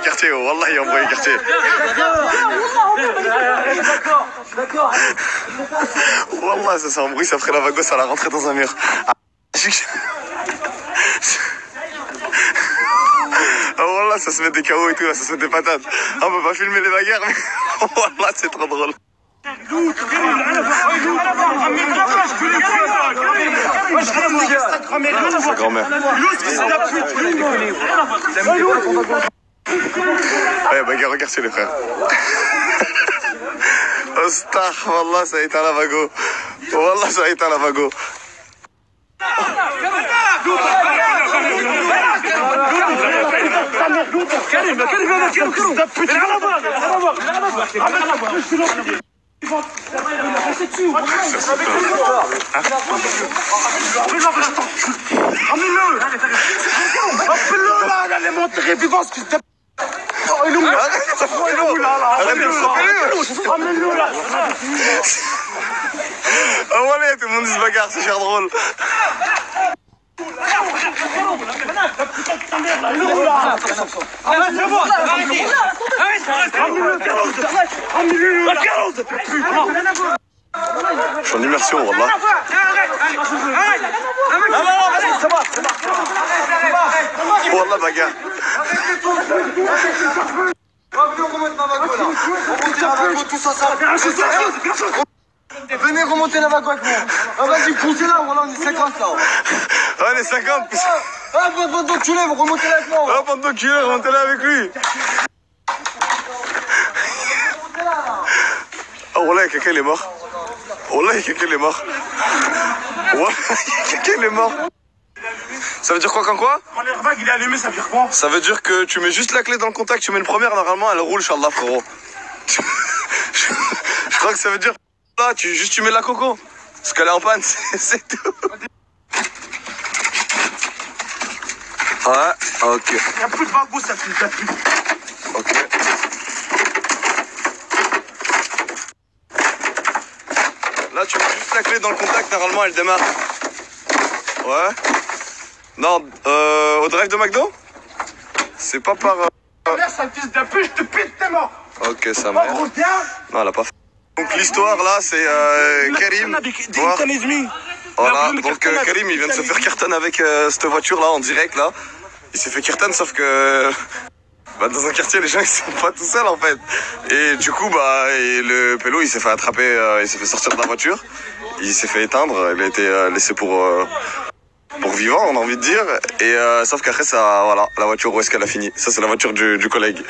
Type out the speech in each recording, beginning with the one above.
quartier. Wallah, il a embrouillé le quartier. Wallah, ça s'est embrouillé, ça ferait la vago, ça l'a rentré dans un mur. Ah, Wallah, ça se met des KO et tout, ça se met des patates. On peut pas filmer les bagarres, mais Wallah, c'est trop drôle. Sa grand-mère. Ouais, bagarre, regarde les frères. Ostah, Wallah, ça a été à la vago. Wallah, ça a été à la vago. Ah ouais, tout le monde se bagarre, c'est cher drôle. Je suis en immersion, wallah. Wallah, bagarre. Venez remonter la vague avec moi. Ah, vas-y, poussez là, voilà, on est 50 là. Ah, on est 50. Ah, bande d'enculés, vous remontez là avec moi. Ah, bande d'enculés, remontez là avec lui. Oh, wallah, quelqu'un il est mort. Wallah, quelqu'un il est mort. Wallah, quelqu'un il est mort. Ça veut dire quoi quand quoi? Quand l'airbag il est allumé, ça veut dire quoi? Ça veut dire que tu mets juste la clé dans le contact, tu mets une première, normalement elle roule, Inch'Allah, frérot. Je crois que ça veut dire là, tu mets la coco. Parce qu'elle est en panne, c'est tout. Ouais, ok. Il n'y a plus de vago, ça ne plus. Ok. Là, tu mets juste la clé dans le contact, normalement elle démarre. Ouais. Non, au drive de McDo? C'est pas par... Là, ça fils de pute, je te pite, t'es mort. Ok, ça marche. Non, elle a pas fait. Donc l'histoire là, c'est Karim. Voilà, donc Karim, il vient de se faire carton avec cette voiture là en direct là. Il s'est fait carton, sauf que bah, dans un quartier, les gens ils sont pas tout seuls en fait. Et du coup, bah, et le pélo il s'est fait attraper, il s'est fait sortir de la voiture. Il s'est fait éteindre, il a été laissé pour vivant, on a envie de dire. Et sauf qu'après, ça, voilà, la voiture où est-ce qu'elle a fini? Ça, c'est la voiture du collègue.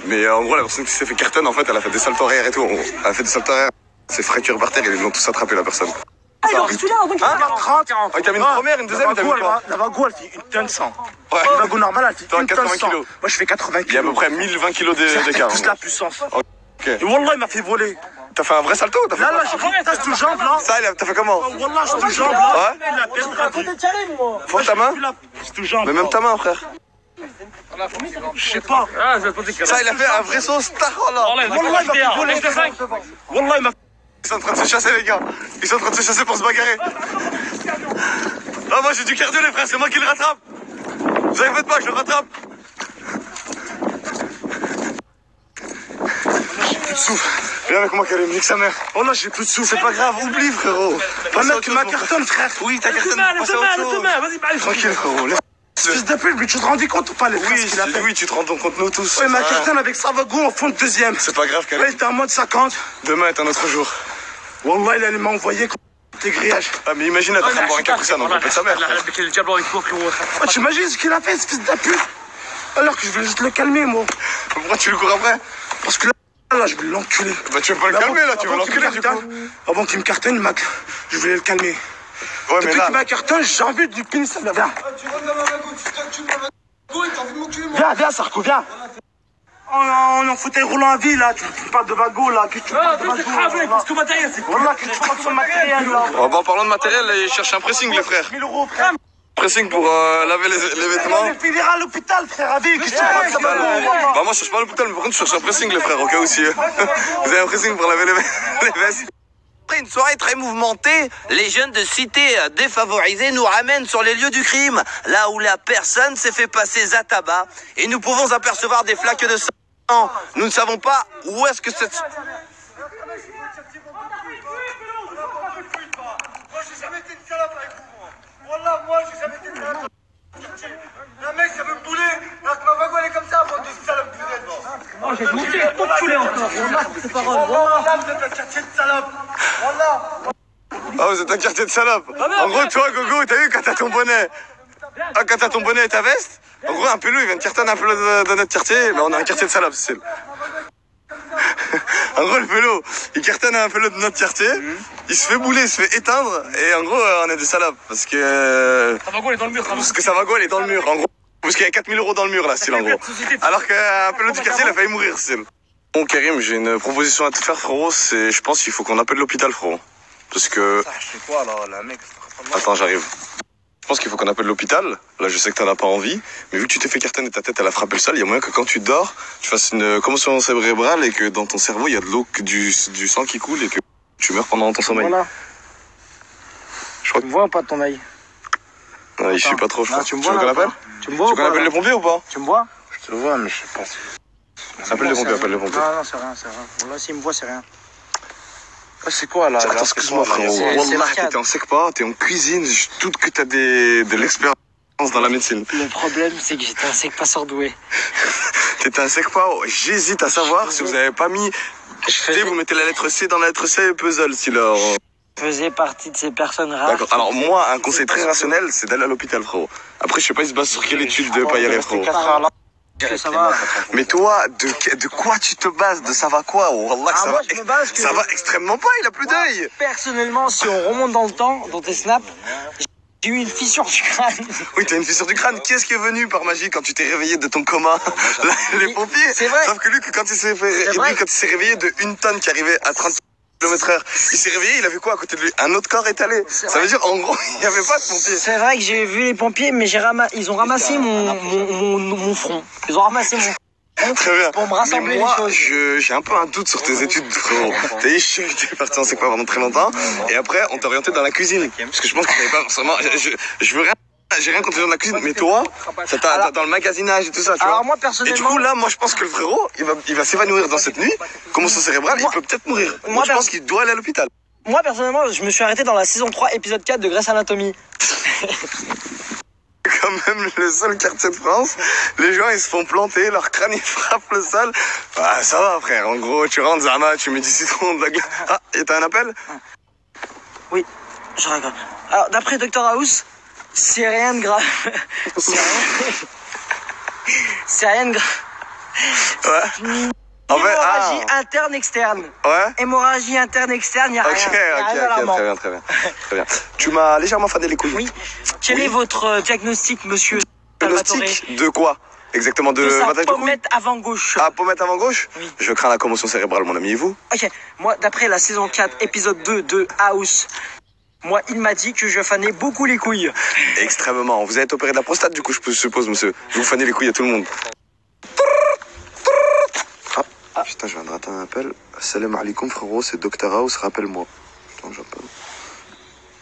Mais en gros, la personne qui s'est fait carton, en fait, elle a fait des saltos arrière et tout. Elle a fait des saltos arrière. C'est fracture par terre et ils l'ont tous attrapé, la personne. Ah, il en reste là, donc il Hein? 30, 40. Ah, t'as mis une première, une deuxième, t'as mis quoi? La vago, elle fait 1 tonne 100. Ouais. La vago normale, elle fait Toi, 1 tonne 80 100. kilos. Moi, je fais 80 kilos. Il y a à peu près 1020 kilos d'écart. Plus la puissance. Ok. Et Wallah, il m'a fait voler. T'as fait un vrai salto ou t'as fait Là, quoi? j'ai pris une tasse de jambe, là. Ça, t'as fait comment? Wallah, j'ai de jambe, là. Ouais. Il a perdu. Faut ta main? J'ai de jambe. Mais même ta main, frère. Je sais pas. Ça, il a fait un vrai sauce. Wallah, il m'a fait voler. Wallah, il m'a fait. Ils sont en train de se chasser, les gars. Ils sont en train de se chasser pour se bagarrer. Ah, moi, j'ai du cardio, les frères. C'est moi qui le rattrape. Vous inquiétez pas, je le rattrape. J'ai plus de souffle. Viens avec moi, Karim. Nique sa mère. Oh là, j'ai plus de souffle. C'est pas grave. Oublie, frérot. Un mec qui m'a cartonne, frère. Oui, t'as cartonné. Passe à autre chose. Vas-y, Tranquille, frérot. Fils de pute, mais tu te rendais compte ou pas les frères, ce qu'il a fait? Oui, tu te rends compte, nous tous. Ouais, ma cartonne avec sa vago en fond de deuxième. C'est pas grave, Karim. Ouais, il était en mode 50. Demain est un autre jour. Wallah, il allait m'envoyer tes grillages. Ah, mais imagine être en train de boire un capucin dans le de sa mère. Oh, t'imagines ce qu'il a fait, ce fils de pute? Alors que je voulais juste le calmer, moi. Pourquoi tu le cours après? Parce que là, je voulais l'enculer. Bah, tu veux pas le calmer, là, tu vas l'enculer, du coup. Avant qu'il me cartonne, je voulais le calmer. Ouais, mais Depuis là. qu'il m'a cartonne, j'ai envie de lui pincer. Viens. Tu rentres dans ma vago, tu me vago et t'as envie de m'enculer, moi. Viens, Sarko, viens. On est en fauteuil roulant à vie, là. Tu parles de vago, là. Que tu parles de vago. parce que matériel, c'est quoi? Wallah, que tu parles de son matériel, là. Oh, bah, en parlant de matériel, ils cherchent un pressing, les frères. 1000 euros, frère. Pressing pour laver les vêtements. On finira à l'hôpital, frère, à vie. Qu'est-ce que tu parles de ça, vago? Bah, moi, je cherche pas à l'hôpital, mais par contre, je cherche un pressing, les frères, au cas où si. Vous avez un pressing pour laver les vestes? Après une soirée très mouvementée, les jeunes de cités défavorisées nous ramènent sur les lieux du crime, là où la personne s'est fait passer à tabac, et nous pouvons apercevoir des flaques de sang. Nous ne savons pas où est-ce que cette... Moi, j'ai jamais été une salope avec vous, moi. Wallah, moi, j'ai jamais été une salope. Un mec, ça veut me bouler. Alors que ma vague, elle est comme ça, bande de salopes que vous êtes, moi. Oh, j'ai monté pour te couler encore. Wallah, c'est pas grave. Wallah, madame, vous êtes un quartier de salopes. Wallah. Ah, vous êtes un quartier de salope. En gros, toi, Gogo, t'as vu quand t'as ton bonnet, quand t'as ton bonnet et ta veste, en gros, un pelou, il vient de cartonner un pelou de notre quartier, mais on a un quartier de salopes, c'est. En gros, le pelot, il cartonne un pelot de notre quartier, il se fait bouler, il se fait éteindre, et en gros, on est des salopes, parce que... Savago, elle est dans le mur. Parce que Savago, elle est dans le mur, en gros. Parce qu'il y a 4000 € dans le mur, là, style, en gros. Alors qu'un pelot du quartier, il a failli mourir, style. Bon, Karim, j'ai une proposition à te faire, frérot, c'est... Je pense qu'il faut qu'on appelle l'hôpital, frérot. Parce que... Je fais quoi, là, la mec? Attends, j'arrive. Je pense qu'il faut qu'on appelle l'hôpital. Là, je sais que t'en as pas envie. Mais vu que tu t'es fait cartonner ta tête, elle a frappé le sol, il y a moyen que quand tu dors, tu fasses une commotion cérébrale et que dans ton cerveau, il y a de l'eau, du sang qui coule et que tu meurs pendant ton sommeil. Voilà. Je crois Tu me vois ou pas de ton œil? que... je suis pas trop, je crois. Tu me Tu veux vois qu'on là, appelle? Tu me vois Tu ou veux qu'on pas appelle là les pompiers ou pas? Tu me vois? Je te vois, mais je sais pas si... Appelle les pompiers, appelle les pompiers. Non, non, c'est rien, c'est rien. Là, s'il me voit, c'est rien. C'est quoi, là? Attends, excuse-moi, frérot. c'est Wallah, l'arcade. t'es en secpa, t'es en cuisine, je doute que t'as de l'expérience dans la médecine. Le problème, c'est que j'étais un sec pas surdoué. T'étais un secpa, j'hésite à savoir si vous avez pas mis... Vous mettez la lettre C dans la lettre C, puzzle, si là... Je faisais partie de ces personnes rares. D'accord. Alors moi, un conseil très rationnel, c'est d'aller à l'hôpital, frérot. Après, je sais pas, il se base sur quelle étude de pas y aller, frérot. Ça va. Mais toi, de quoi tu te bases? De ça va quoi? Oh, Wallah, ça, moi, va, je me base que- ça va extrêmement pas, il a plus d'œil. Personnellement, si on remonte dans le temps, dans tes snaps, j'ai eu une fissure du crâne. Oui, t'as une fissure du crâne. Qui est-ce qui est venu par magie quand tu t'es réveillé de ton coma? Là, les pompiers. C'est vrai. Sauf que lui, quand il s'est réveillé de une tonne qui arrivait à 30 km/h, il s'est réveillé, il a vu quoi à côté de lui? Un autre corps étalé. Ça veut dire, en gros, il n'y avait pas de pompiers. C'est vrai que j'ai vu les pompiers, mais ils ont ramassé mon front. Ils ont ramassé mon front. Très bien. Pour me rassembler Mais moi, les choses. j'ai un peu un doute sur tes études, frérot. T'as dit, t'es parti en secpa pendant très longtemps, et après, on t'a orienté dans la cuisine. Parce que je pense que t'avais pas forcément... Je veux rien... J'ai rien contre les gens de la cuisine, mais toi, ça t'a dans le magasinage et tout ça, tu vois. Alors moi, Et personnellement... du coup, là, moi, je pense que le frérot, il va s'évanouir dans cette nuit. Commotion cérébrale, il peut peut-être mourir. Moi, je pense qu'il doit aller à l'hôpital. Moi, personnellement, je me suis arrêté dans la saison 3, épisode 4 de Grey's Anatomy. Quand même le seul quartier de France, les gens ils se font planter, leur crâne ils frappent le sol. Ah, ça va frère, en gros tu rentres Zama, tu mets du citron, de la glace. Ah, et t'as un appel? Oui, je regarde. Alors, d'après Dr House, c'est rien de grave. C'est rien de grave. Ouais. En fait, Hémorragie interne-externe. Ouais. Hémorragie interne-externe, il n'y a rien. Ok, Y a rien d'alarmant. très bien. Tu m'as légèrement fané les couilles. Oui. Quel est votre diagnostic, monsieur Diagnostic de quoi? Exactement, de sa battage de couilles? pommette avant gauche. Ah, pommette avant gauche? Oui. Je crains la commotion cérébrale, mon ami, et vous? Ok, moi, d'après la saison 4, épisode 2 de House, moi, il m'a dit que je fanais beaucoup les couilles. Extrêmement. Vous avez été opéré de la prostate, du coup, je suppose, monsieur. Vous fanez les couilles à tout le monde. Ah, putain, je viens de rater un appel. Salam alaikum, frérot, c'est Dr House, rappelle-moi. Putain, j'appelle.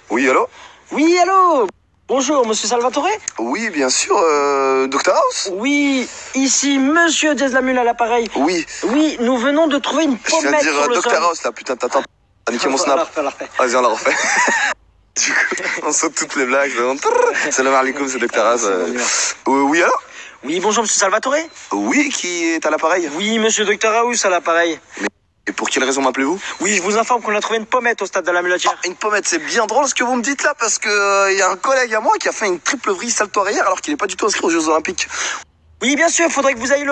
Oui, allô? Oui, allô? Bonjour, monsieur Salvatore? Oui, bien sûr, Dr House? Oui, ici, monsieur Diaz-Lamule à l'appareil. Oui, Oui, nous venons de trouver une je viens de pommette dire sur le sol. Dr House, là, putain, t'attends. T'as niqué mon snap. On la refait. Vas-y, on la refait. Du coup, on saute toutes les blagues. Salam alaikum, c'est Dr House. Oui, allô? Oui, bonjour, monsieur Salvatore? Oui, qui est à l'appareil? Oui, monsieur Dr House à l'appareil. Et pour quelle raison m'appelez-vous? Oui, je vous informe qu'on a trouvé une pommette au stade de la mulatière. Une pommette, c'est bien drôle ce que vous me dites là, parce que y a un collègue à moi qui a fait une triple vrille salto arrière alors qu'il n'est pas du tout inscrit aux Jeux Olympiques. Oui, bien sûr, il faudrait que vous ayez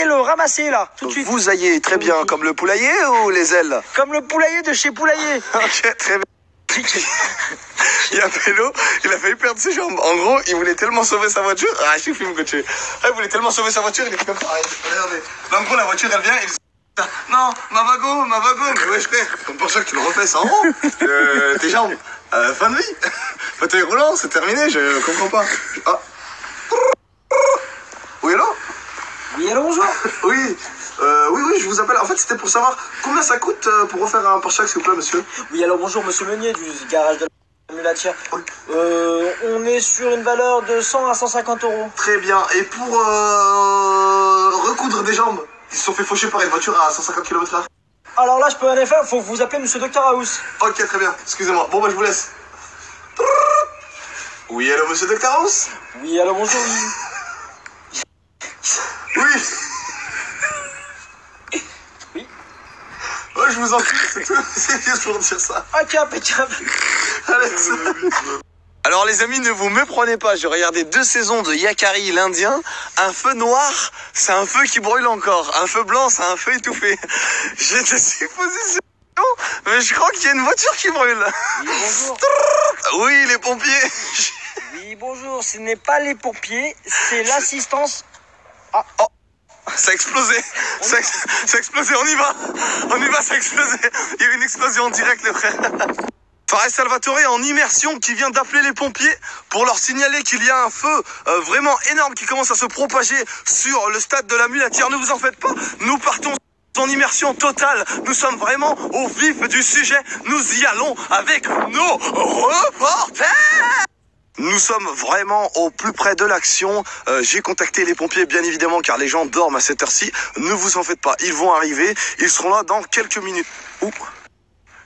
le ramasser là, tout de suite. Vous ayez très bien, comme le poulailler ou les ailes? Comme le poulailler de chez Poulailler. Ok, très bien. Il y a Pélo, il a failli perdre ses jambes. En gros, il voulait tellement sauver sa voiture. Ah, je suis film coaché. Il voulait tellement sauver sa voiture, il était comme ça. Regardez. En gros, la voiture, elle vient, il dit non, ma vago. Mais wesh, frère, comme pour ça que tu le refais, ça en haut. Tes jambes. Fin de vie. Fauteuil roulant, c'est terminé, je comprends pas. Ah. Oui, allô? Oui, Oui, allô, bonjour. Oui, oui, je vous appelle. En fait, c'était pour savoir combien ça coûte pour refaire un pare-choc, s'il vous plaît, monsieur. Oui, alors bonjour, monsieur Meunier du garage de la mulatière. On est sur une valeur de 100 à 150 €. Très bien. Et pour recoudre des jambes, ils se sont fait faucher par une voiture à 150 km/h. Alors là, je peux rien faire, faut que vous appelez monsieur Dr House. Ok, très bien. Excusez-moi. Bon, bah, je vous laisse. Oui, allô, monsieur Dr House? Oui, allô, bonjour. Oui. Oui. Ouais, je vous en prie, c'est tout. C'est juste pour dire ça. Ok, impeccable. Allez, alors les amis, ne vous méprenez pas, j'ai regardé 2 saisons de Yakari l'Indien. Un feu noir, c'est un feu qui brûle encore. Un feu blanc, c'est un feu étouffé. J'étais supposition, mais je crois qu'il y a une voiture qui brûle. Oui, bonjour. Oui, les pompiers. Oui, bonjour, ce n'est pas les pompiers, c'est l'assistance. Ah, oh, ça a explosé. Ça a explosé, on y va, ça a explosé. Il y a eu une explosion en direct, les frères. Fares Salvatore en immersion qui vient d'appeler les pompiers pour leur signaler qu'il y a un feu vraiment énorme qui commence à se propager sur le stade de la Mulatière. Ne vous en faites pas, nous partons en immersion totale. Nous sommes vraiment au vif du sujet. Nous y allons avec nos reporters. Nous sommes vraiment au plus près de l'action. J'ai contacté les pompiers, bien évidemment, car les gens dorment à cette heure-ci. Ne vous en faites pas, ils vont arriver. Ils seront là dans quelques minutes. Ouh.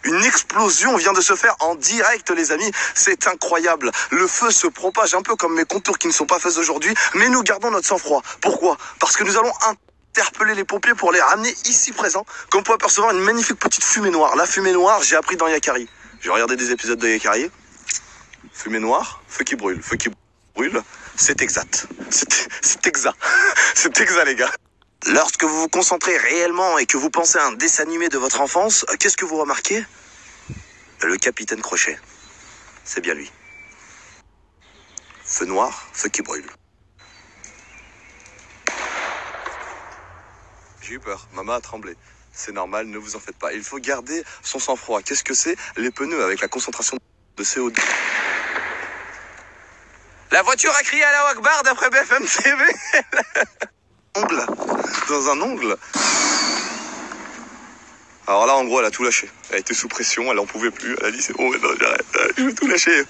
Une explosion vient de se faire en direct, les amis. C'est incroyable. Le feu se propage un peu comme mes contours qui ne sont pas faits aujourd'hui. Mais nous gardons notre sang-froid. Pourquoi? Parce que nous allons interpeller les pompiers pour les ramener ici présents. Comme vous pouvez apercevoir, une magnifique petite fumée noire. La fumée noire, j'ai appris dans Yakari. J'ai regardé des épisodes de Yakari. Fumée noire, feu qui brûle. Feu qui brûle, c'est exact. C'est exact. C'est exact, les gars. Lorsque vous vous concentrez réellement et que vous pensez à un dessin animé de votre enfance, qu'est-ce que vous remarquez? Le capitaine Crochet. C'est bien lui. Feu noir, feu qui brûle. J'ai eu peur, maman a tremblé. C'est normal, ne vous en faites pas. Il faut garder son sang-froid. Qu'est-ce que c'est? Les pneus avec la concentration de CO2. La voiture a crié à la Akbar d'après BFM TV. Ongle. Dans un ongle. Alors là, en gros, elle a tout lâché. Elle était sous pression, elle en pouvait plus. Elle a dit, c'est bon, maintenant j'arrête, je vais tout lâcher.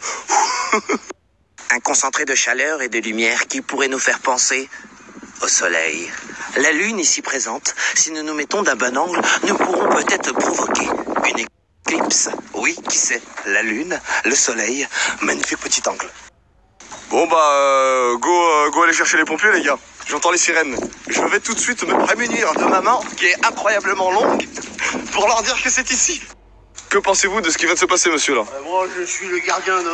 Un concentré de chaleur et de lumière qui pourrait nous faire penser au soleil. La lune ici présente, si nous nous mettons d'un bon angle, nous pourrons peut-être provoquer une éclipse. Oui, qui sait? La lune, le soleil, magnifique petit angle. Bon bah, go aller chercher les pompiers, les gars. J'entends les sirènes. Je vais tout de suite me prémunir de ma main, qui est incroyablement longue, pour leur dire que c'est ici. Que pensez-vous de ce qui vient de se passer, monsieur, là? Moi, je suis le gardien de...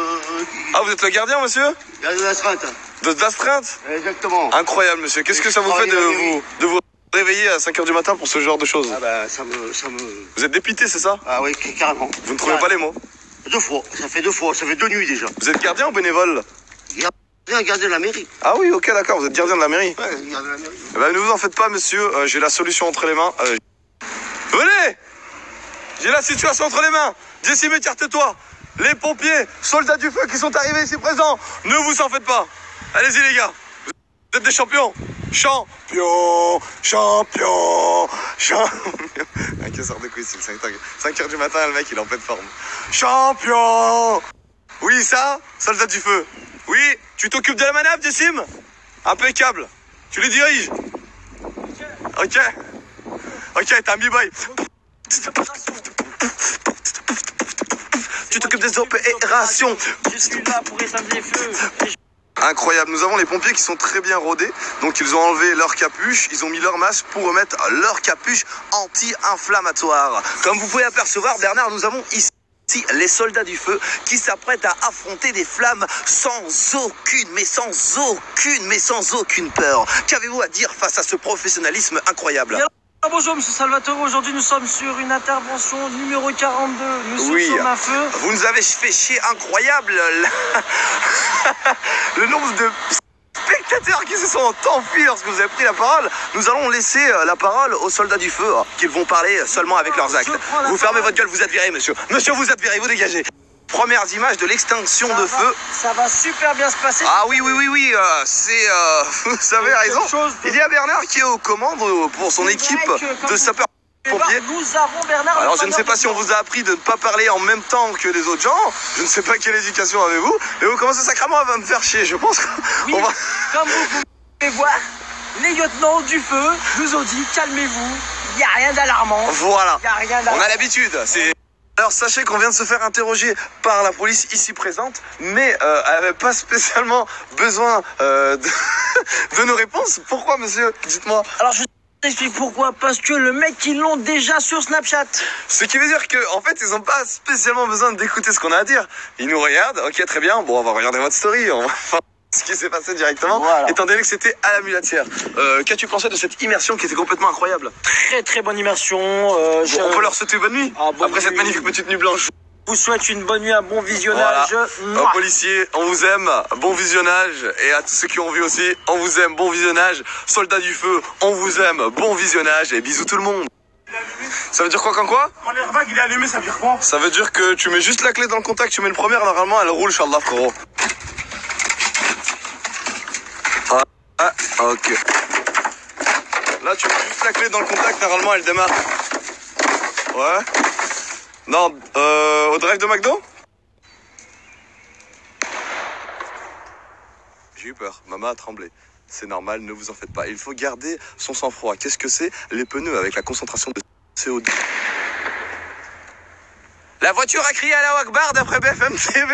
Ah, vous êtes le gardien, monsieur? Gardien d'astreinte. D'astreinte? Exactement. Incroyable, monsieur. Qu'est-ce que ça vous fait de vous réveiller à 5 h du matin pour ce genre de choses? Ah bah, ça me... Vous êtes dépité, c'est ça? Ah oui, carrément. Vous ne trouvez pas les mots? 2 fois. Ça fait 2 fois. Ça fait 2 nuits, déjà. Vous êtes gardien ou bénévole? Gardien de la mairie. Ah oui, ok, d'accord. Vous êtes gardien de la mairie? Ouais, gardien de la mairie. Eh ben, ne vous en faites pas, monsieur. J'ai la solution entre les mains. Venez! J'ai la situation entre les mains. Jessim, écarte-toi. Les pompiers, soldats du feu qui sont arrivés ici présents. Ne vous en faites pas. Allez-y, les gars. Vous êtes des champions. Champion. Un casseur de couilles, c'est 5 h du matin, le mec, il est en pleine forme. Champion. Oui, ça, soldat du feu. Oui, tu t'occupes de la manœuvre, Jessim? Impeccable. Tu les diriges? Ok. Ok, t'es un b-boy. Tu t'occupes des opérations. Je suis là pour éteindre les feux. Incroyable, nous avons les pompiers qui sont très bien rodés. Donc ils ont enlevé leur capuche, ils ont mis leur masque pour remettre leur capuche anti-inflammatoire. Comme vous pouvez apercevoir, Bernard, nous avons ici les soldats du feu qui s'apprêtent à affronter des flammes sans aucune peur. Qu'avez-vous à dire face à ce professionnalisme incroyable? Bonjour monsieur Salvatore, aujourd'hui nous sommes sur une intervention numéro 42, nous sommes sur un feu. Vous nous avez fait chier, incroyable. Le nombre de spectateurs qui se sont enfuis lorsque vous avez pris la parole. Nous allons laisser la parole aux soldats du feu, qu'ils vont parler seulement avec leurs actes. Vous fermez votre gueule, vous êtes viré, monsieur. Monsieur, vous êtes viré, vous dégagez. premières images de l'extinction de feu. Ça va super bien se passer. Ah oui, vous avez raison. Il y a Bernard qui est aux commandes pour son équipe de sapeurs-pompiers. Nous avons Bernard. Alors je ne sais pas si on vous a appris de ne pas parler en même temps que les autres gens. Je ne sais pas quelle éducation avez-vous. Mais vous commencez sacrément à me faire chier. Je pense qu'on va... Comme vous pouvez voir, les lieutenants du feu nous ont dit calmez-vous, il n'y a rien d'alarmant. Voilà, Y a rien d'alarmant. on a l'habitude. Alors sachez qu'on vient de se faire interroger par la police ici présente, mais elle n'avait pas spécialement besoin de nos réponses. Pourquoi, monsieur? Dites-moi. Alors je t'explique pourquoi, parce que le mec ils l'ont déjà sur Snapchat. Ce qui veut dire qu'en fait ils n'ont pas spécialement besoin d'écouter ce qu'on a à dire. Ils nous regardent, ok très bien, bon on va regarder votre story, on va voir ce qui s'est passé directement, Voilà. étant donné que c'était à la Mulatière. Qu'as-tu pensé de cette immersion qui était complètement incroyable? Très très bonne immersion. On peut leur souhaiter bonne nuit, bonne après cette nuit. magnifique petite nuit blanche. Je vous souhaite une bonne nuit, un bon visionnage. Voilà. Aux policiers, on vous aime, bon visionnage. Et à tous ceux qui ont vu aussi, on vous aime, bon visionnage. Soldats du feu, on vous aime, bon visionnage. Et bisous tout le monde. Ça veut dire quoi quand quoi? Quand l'airbag il est allumé, ça veut dire quoi? Ça veut dire que tu mets juste la clé dans le contact, tu mets le premier, normalement elle roule, Inch'Allah frérot. Ah, ok. Là tu mets juste la clé dans le contact, normalement elle démarre. Ouais. Non, au drive de McDo? J'ai eu peur, maman a tremblé. C'est normal, ne vous en faites pas. Il faut garder son sang-froid. Qu'est-ce que c'est? Les pneus avec la concentration de CO2. La voiture a crié Allahu Akbar d'après BFM TV.